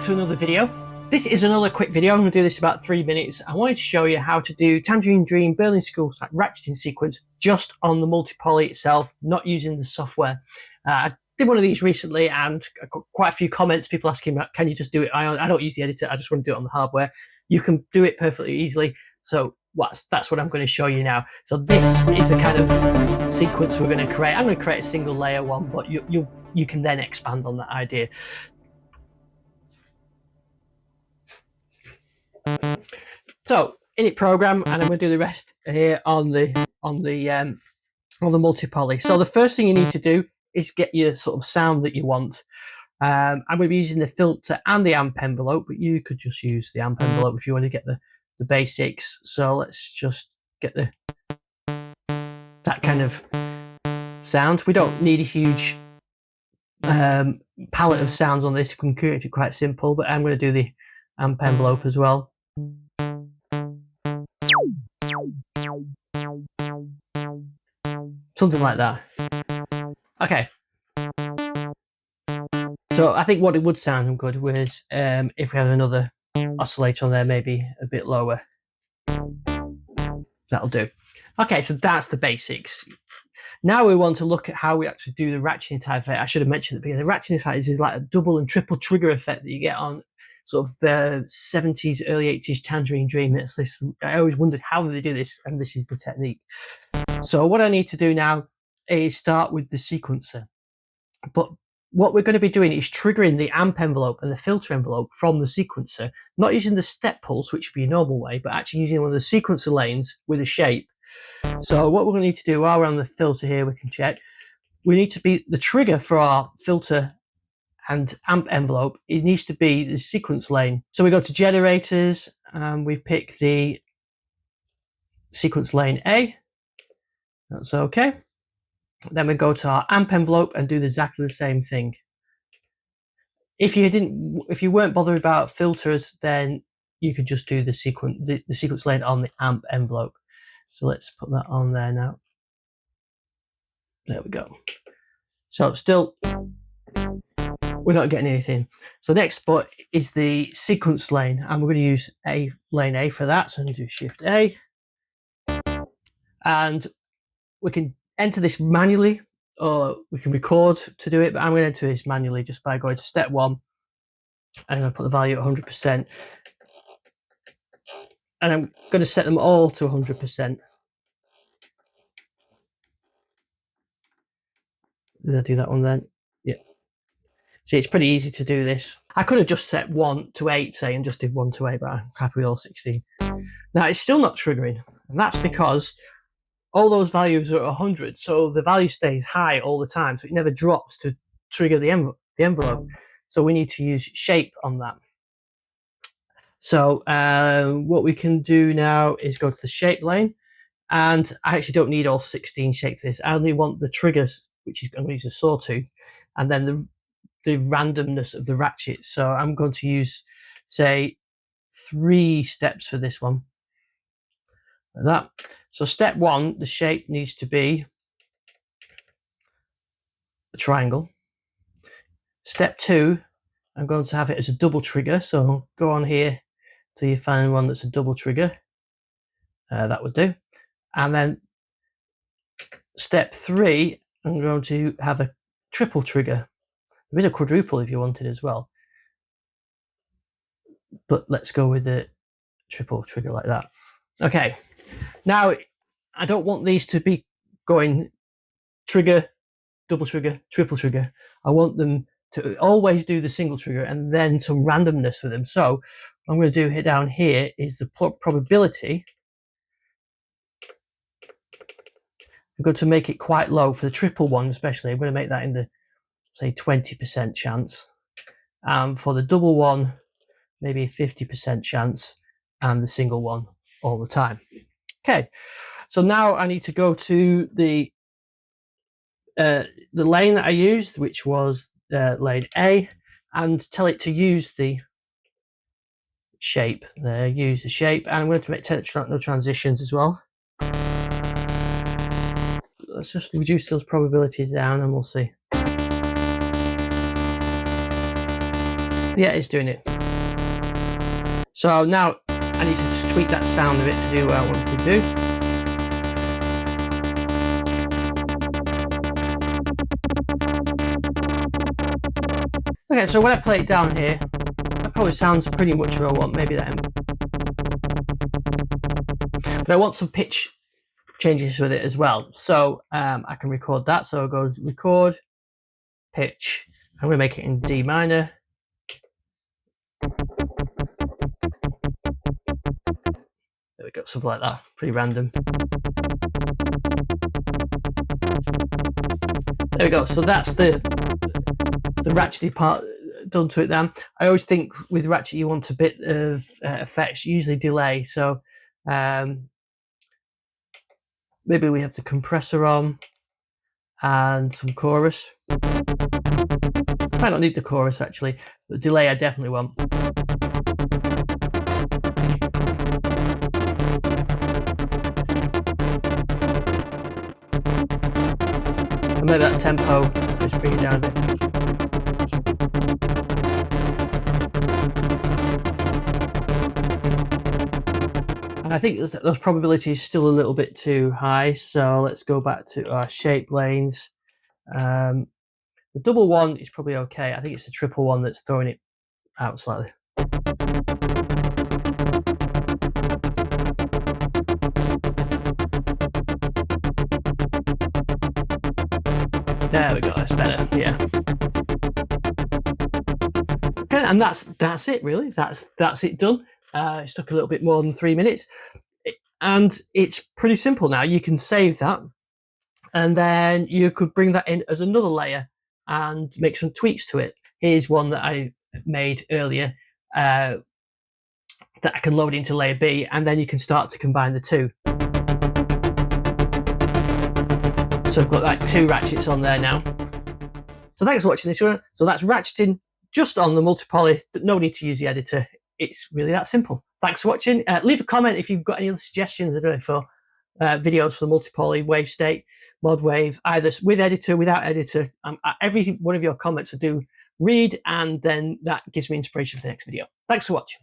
to another video. This is another quick video. I'm going to do this about 3 minutes. I wanted to show you how to do Tangerine Dream Berlin School ratcheting sequence just on the multi-poly itself, not using the software. I did one of these recently and I got quite a few comments, people asking, can you just do it? I don't use the editor, I just want to do it on the hardware. You can do it perfectly easily. So that's what I'm going to show you now. So this is the kind of sequence we're going to create. I'm going to create a single layer one, but you can then expand on that idea. So Init program, and I'm going to do the rest here on the multi-poly. So the first thing you need to do is get your sort of sound that you want. I'm going to be using the filter and the amp envelope, but you could just use the amp envelope if you want to get the basics. So let's just get that kind of sound. We don't need a huge palette of sounds on this. You can create it quite simple, but I'm going to do the amp envelope as well. Something like that. Okay. So I think what it would sound good was if we have another oscillator on there, maybe a bit lower. That'll do. Okay, so that's the basics. Now we want to look at how we actually do the ratcheting type effect. I should have mentioned it, because the ratcheting effect is like a double and triple trigger effect that you get on sort of the 70s, early 80s Tangerine Dream. It's this, I always wondered how do they do this, and this is the technique. So what I need to do now is start with the sequencer. But what we're going to be doing is triggering the amp envelope and the filter envelope from the sequencer, not using the step pulse, which would be a normal way, but actually using one of the sequencer lanes with a shape. So what we're going to need to do while we're on the filter here, we can check. We need to be the trigger for our filter and amp envelope. It needs to be the sequence lane. So we go to generators and we pick the sequence lane A. That's okay. Then we go to our amp envelope and do exactly the same thing. If you weren't bothered about filters, then you could just do the sequence lane on the amp envelope. So let's put that on there now. There we go. So still, we're not getting anything. So next spot is the sequence lane, and we're going to use lane A for that. So I'm going to do Shift A, and we can enter this manually, or we can record to do it, but I'm going to enter this manually just by going to step 1. I'm going to put the value at 100%, and I'm going to set them all to 100%. Did I do that one then? Yeah. See, it's pretty easy to do this. I could have just set 1 to 8, say, and just did 1 to 8, but I'm happy with all 16. Now, it's still not triggering, and that's because all those values are at 100, so the value stays high all the time, so it never drops to trigger the envelope. So we need to use shape on that. So what we can do now is go to the shape lane, and I actually don't need all 16 shapes for this. I only want the triggers, which is I'm going to use a sawtooth, and then the randomness of the ratchet. So I'm going to use, say, 3 steps for this one, like that. So step 1, the shape needs to be a triangle. Step 2, I'm going to have it as a double trigger. So go on here till you find one that's a double trigger. That would do. And then step 3, I'm going to have a triple trigger. There is a quadruple if you wanted as well, but let's go with the triple trigger like that. Okay, now I don't want these to be going trigger, double trigger, triple trigger. I want them to always do the single trigger and then some randomness with them. So what I'm going to do here down here is the probability. I'm going to make it quite low for the triple one, especially. I'm going to make that in the, say, 20% chance. For the double one, maybe 50% chance, and the single one all the time. Okay, so now I need to go to the lane that I used, which was lane A, and tell it to use the shape. There, use the shape, and I'm going to make no transitions as well. Let's just reduce those probabilities down, and we'll see. Yeah, it's doing it. So now I need to just tweak that sound a bit to do what I want to do. Okay, so when I play it down here, that probably sounds pretty much where I want, maybe that. But I want some pitch changes with it as well. So I can record that. So it goes record, pitch. I'm going to make it in D minor. There we go, something like that, pretty random. There we go, so that's the ratchety part done to it then. I always think with ratchet you want a bit of effects, usually delay, so maybe we have the compressor on and some chorus. Might not need the chorus actually, but delay I definitely want. And maybe that tempo, just bring it down a bit. And I think those probabilities still a little bit too high, so let's go back to our shape lanes. The double one is probably okay. I think it's the triple one that's throwing it out slightly. There we go, that's better, yeah. Okay, and that's it really. That's it done. It took a little bit more than 3 minutes. And it's pretty simple now. You can save that, and then you could bring that in as another layer and make some tweaks to it. Here's one that I made earlier that I can load into layer B, and then you can start to combine the two. So I've got like 2 ratchets on there now. So thanks for watching this one. So that's ratcheting just on the multi-poly, no need to use the editor. It's really that simple. Thanks for watching. Leave a comment if you've got any other suggestions for videos for the multi-poly, wave state, mod wave, either with editor, without editor. Every one of your comments I do read, and then that gives me inspiration for the next video. Thanks for watching.